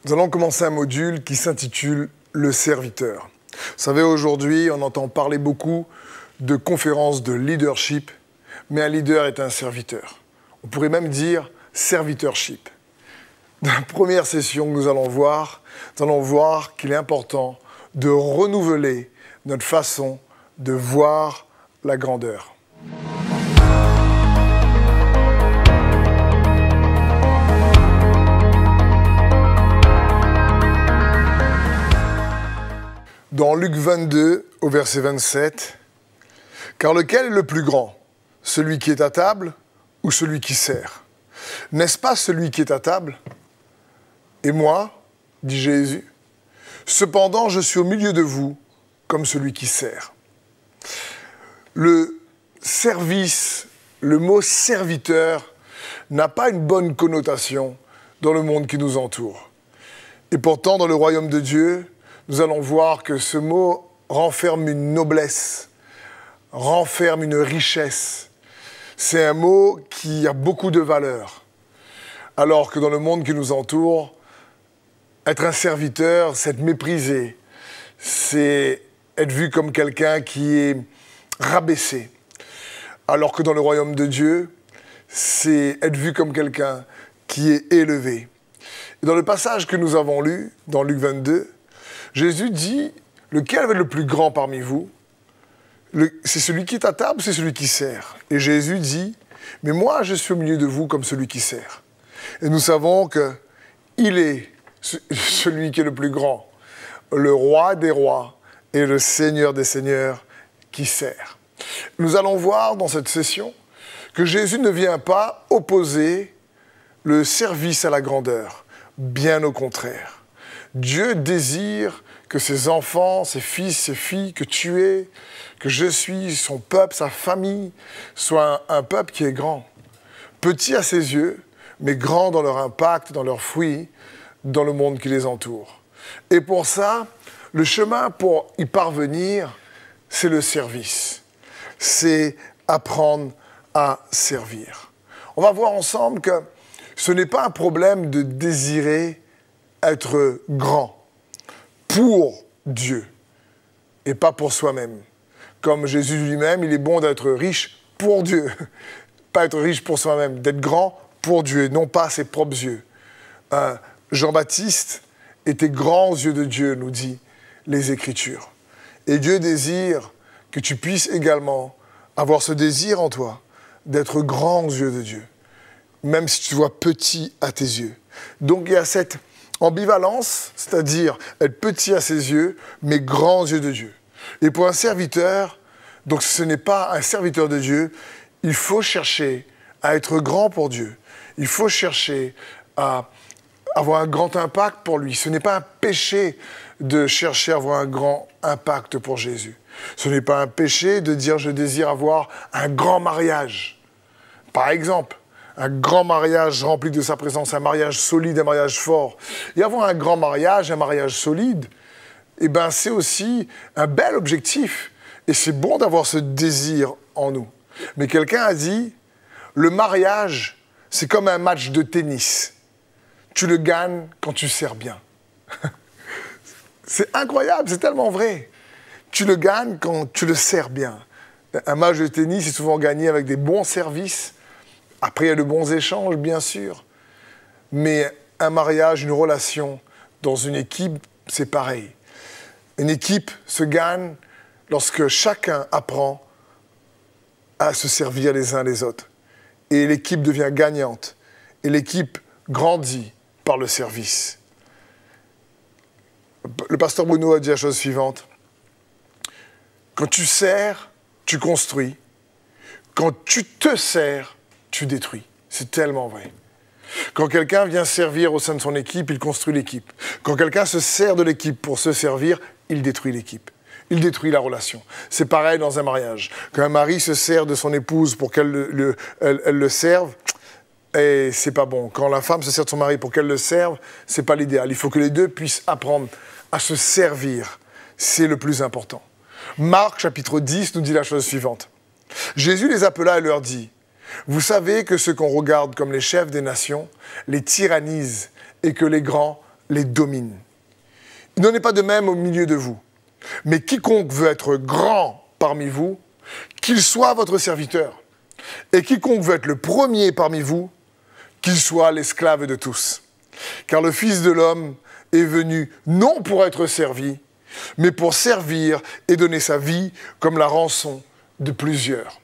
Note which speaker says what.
Speaker 1: Nous allons commencer un module qui s'intitule « Le serviteur ». Vous savez, aujourd'hui, on entend parler beaucoup de conférences de leadership, mais un leader est un serviteur. On pourrait même dire « serviteurship ». Dans la première session que nous allons voir qu'il est important de renouveler notre façon de voir la grandeur. Dans Luc 22, au verset 27, « Car lequel est le plus grand, celui qui est à table ou celui qui sert? N'est-ce pas celui qui est à table? Et moi, dit Jésus, cependant je suis au milieu de vous comme celui qui sert. » Le service, le mot serviteur, n'a pas une bonne connotation dans le monde qui nous entoure. Et pourtant, dans le royaume de Dieu, nous allons voir que ce mot renferme une noblesse, renferme une richesse. C'est un mot qui a beaucoup de valeur. Alors que dans le monde qui nous entoure, être un serviteur, c'est être méprisé, c'est être vu comme quelqu'un qui est rabaissé. Alors que dans le royaume de Dieu, c'est être vu comme quelqu'un qui est élevé. Et dans le passage que nous avons lu, dans Luc 22, Jésus dit, lequel est le plus grand parmi vous? C'est celui qui est à table ou c'est celui qui sert? Et Jésus dit, mais moi je suis au milieu de vous comme celui qui sert. Et nous savons qu'il est celui qui est le plus grand, le roi des rois et le seigneur des seigneurs qui sert. Nous allons voir dans cette session que Jésus ne vient pas opposer le service à la grandeur, bien au contraire. Dieu désire que ses enfants, ses fils, ses filles, que tu es, que je suis, son peuple, sa famille, soient un peuple qui est grand. Petit à ses yeux, mais grand dans leur impact, dans leurs fruits, dans le monde qui les entoure. Et pour ça, le chemin pour y parvenir, c'est le service. C'est apprendre à servir. On va voir ensemble que ce n'est pas un problème de désirer être grand pour Dieu et pas pour soi-même. Comme Jésus lui-même, il est bon d'être riche pour Dieu, pas être riche pour soi-même, d'être grand pour Dieu, non pas ses propres yeux. Jean-Baptiste était grand aux yeux de Dieu, nous dit les Écritures. Et Dieu désire que tu puisses également avoir ce désir en toi d'être grand aux yeux de Dieu, même si tu te vois petit à tes yeux. Donc il y a cette ambivalence, c'est-à-dire être petit à ses yeux, mais grand aux yeux de Dieu. Et pour un serviteur, donc ce n'est pas un serviteur de Dieu, il faut chercher à être grand pour Dieu. Il faut chercher à avoir un grand impact pour lui. Ce n'est pas un péché de chercher à avoir un grand impact pour Jésus. Ce n'est pas un péché de dire « je désire avoir un grand mariage ». Par exemple, un grand mariage rempli de sa présence, un mariage solide, un mariage fort. Et avoir un grand mariage, un mariage solide, eh ben, c'est aussi un bel objectif. Et c'est bon d'avoir ce désir en nous. Mais quelqu'un a dit, le mariage, c'est comme un match de tennis. Tu le gagnes quand tu sers bien. C'est incroyable, c'est tellement vrai. Tu le gagnes quand tu le sers bien. Un match de tennis est souvent gagné avec des bons services. Après, il y a de bons échanges, bien sûr. Mais un mariage, une relation dans une équipe, c'est pareil. Une équipe se gagne lorsque chacun apprend à se servir les uns les autres. Et l'équipe devient gagnante. Et l'équipe grandit par le service. Le pasteur Bruno a dit la chose suivante. Quand tu sers, tu construis. Quand tu te sers, tu détruis. C'est tellement vrai. Quand quelqu'un vient servir au sein de son équipe, il construit l'équipe. Quand quelqu'un se sert de l'équipe pour se servir, il détruit l'équipe. Il détruit la relation. C'est pareil dans un mariage. Quand un mari se sert de son épouse pour qu'elle le serve, et c'est pas bon. Quand la femme se sert de son mari pour qu'elle le serve, c'est pas l'idéal. Il faut que les deux puissent apprendre à se servir. C'est le plus important. Marc, chapitre 10, nous dit la chose suivante. Jésus les appela et leur dit, « Vous savez que ceux qu'on regarde comme les chefs des nations les tyrannisent et que les grands les domine. Il n'en est pas de même au milieu de vous. Mais quiconque veut être grand parmi vous, qu'il soit votre serviteur. Et quiconque veut être le premier parmi vous, qu'il soit l'esclave de tous. Car le Fils de l'homme est venu non pour être servi, mais pour servir et donner sa vie comme la rançon de plusieurs.